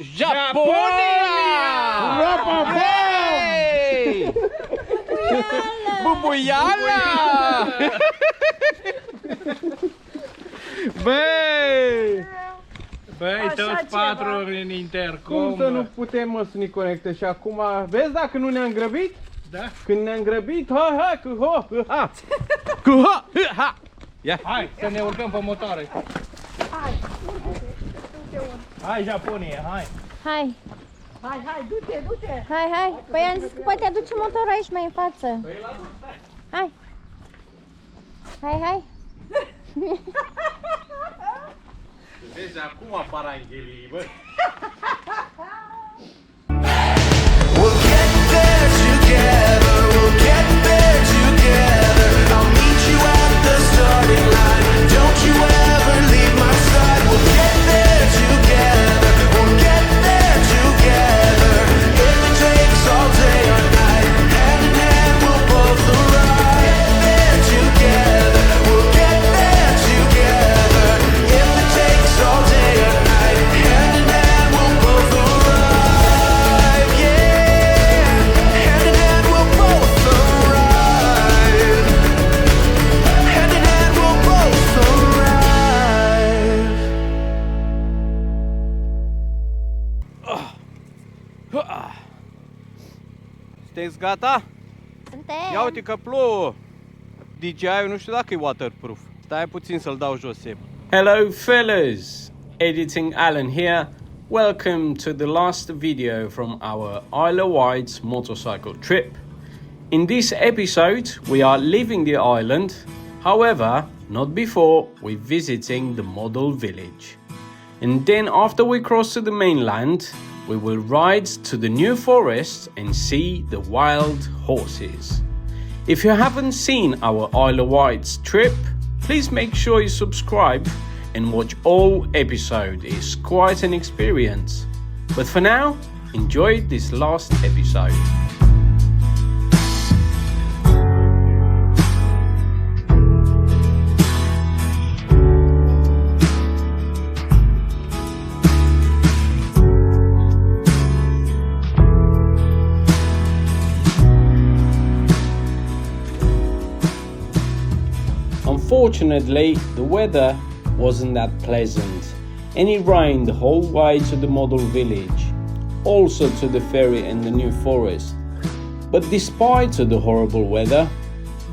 Japonia! Hey! Bubuiala! Băi! Băi, toți patru în intercom. Cum să nu putem, mă, să ne conectăm? Și acum, vezi dacă nu ne-am grăbit? Da. Când ne-am grăbit, hai, cu ha! Cu ha! Ia! Hai, să ne urcăm pe motoare. Hai, Hai, Japonia, hai. hai, Hai, du-te! hai. Păi am zis că poate aduce motorul aici mai în față. Hai. Hai. Vezi, acum apar angelii, bă! We'll get there together, we'll get there together. I'll meet you at the starting line. Don't you ever leave my side. We'll get there together, we'll get there together. If it takes all day or night, hand in hand we'll both arrive. Get there together, we'll get there together. If it takes all day or night, hand in hand we'll both arrive. Yeah, hand in hand we'll both arrive. Hand in hand we'll both arrive. Sunteți gata? Suntem. Ia uite că plouă! DJI-ul nu știu dacă e waterproof. Stai puțin să-l dau jos. Hello fellas, Editing Alan here. Welcome to the last video from our Isle of Wight motorcycle trip. In this episode we are leaving the island, however not before we're visiting the model village. And then after we cross to the mainland, we will ride to the New Forest and see the wild horses. If you haven't seen our Isle of Wight trip, please make sure you subscribe and watch all episodes. It's quite an experience. But for now, enjoy this last episode. Unfortunately, the weather wasn't that pleasant, and it rained the whole way to the model village, also to the ferry and the New Forest. But despite the horrible weather,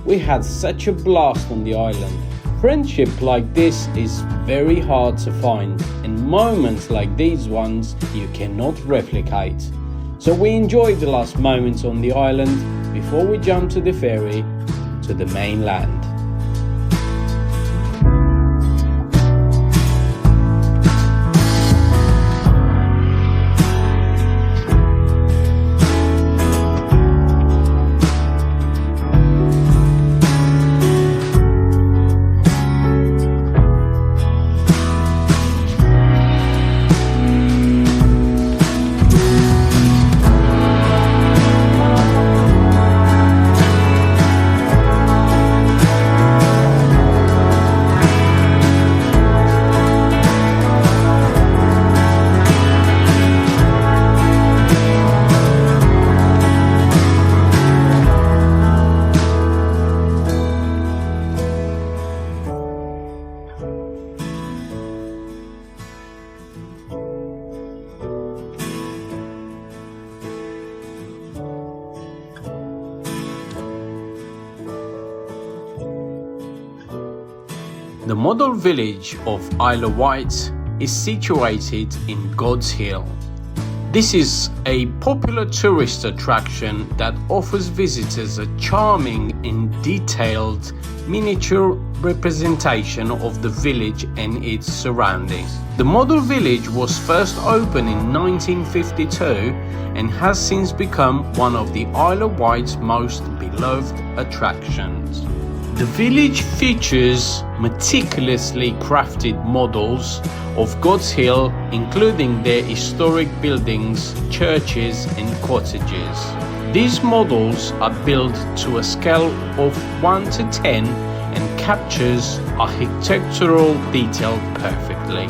we had such a blast on the island. Friendship like this is very hard to find, and moments like these ones you cannot replicate. So we enjoyed the last moments on the island before we jump to the ferry to the mainland. The model village of Isle of Wight is situated in Godshill. This is a popular tourist attraction that offers visitors a charming and detailed miniature representation of the village and its surroundings. The model village was first opened in 1952 and has since become one of the Isle of Wight's most beloved attractions. The village features meticulously crafted models of Godshill, including their historic buildings, churches and cottages. These models are built to a scale of 1 to 10 and captures architectural detail perfectly.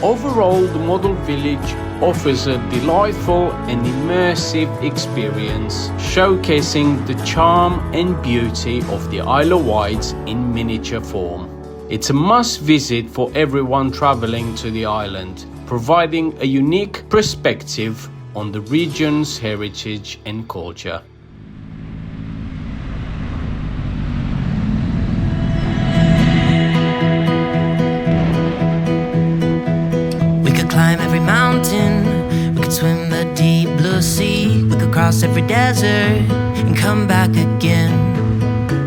Overall, the model village offers a delightful and immersive experience, showcasing the charm and beauty of the Isle of Wight in miniature form. It's a must visit for everyone traveling to the island, providing a unique perspective on the region's heritage and culture. We could climb every mountain, we could swim the deep blue sea, we could cross every desert and come back again.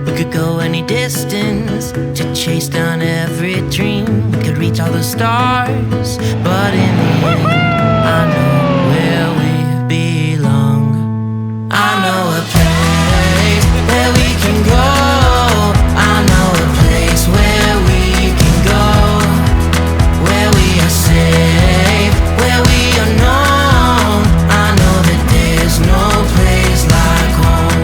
We could go any distance to chase down every dream. We could reach all the stars, but in the end, I know where we belong. I know a place where we can go. I know a place where we can go, where we are safe, where we are known. I know that there's no place like home.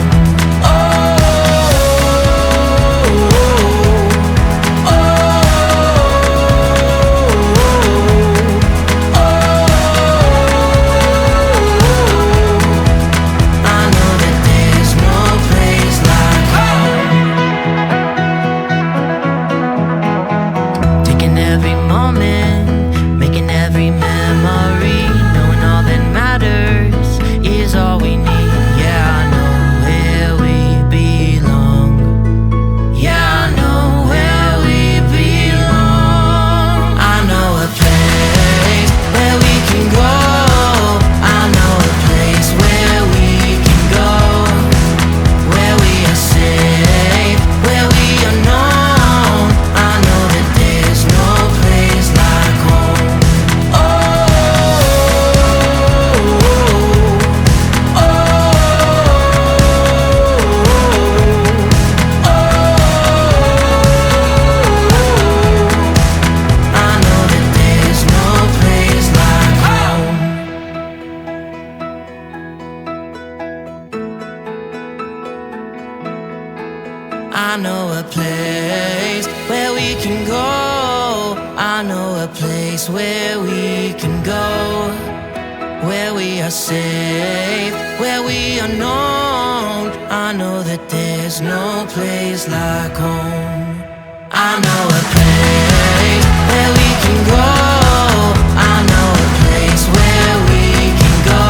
I know a place where we can go. I know a place where we can go, where we are safe, where we are known. I know that there's no place like home. I know a place where we can go. I know a place where we can go,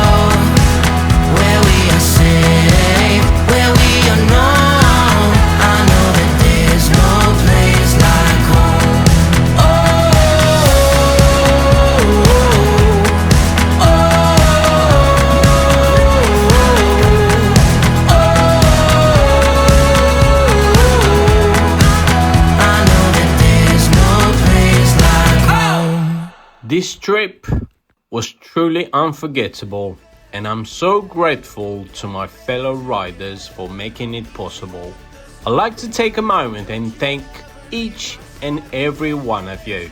where we are safe, where we are known. This trip was truly unforgettable, and I'm so grateful to my fellow riders for making it possible. I'd like to take a moment and thank each and every one of you.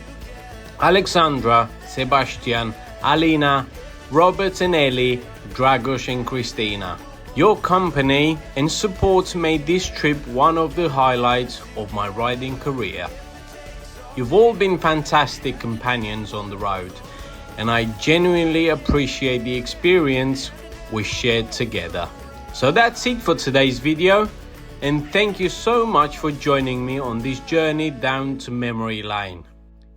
Alexandra, Sebastian, Alina, Robert and Ellie, Dragos and Christina. Your company and support made this trip one of the highlights of my riding career. You've all been fantastic companions on the road, and I genuinely appreciate the experience we shared together. So that's it for today's video, and thank you so much for joining me on this journey down to memory lane.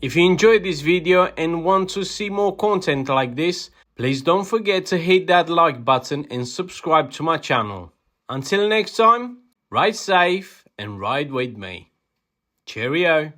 If you enjoyed this video and want to see more content like this, please don't forget to hit that like button and subscribe to my channel. Until next time, ride safe and ride with me. Cheerio.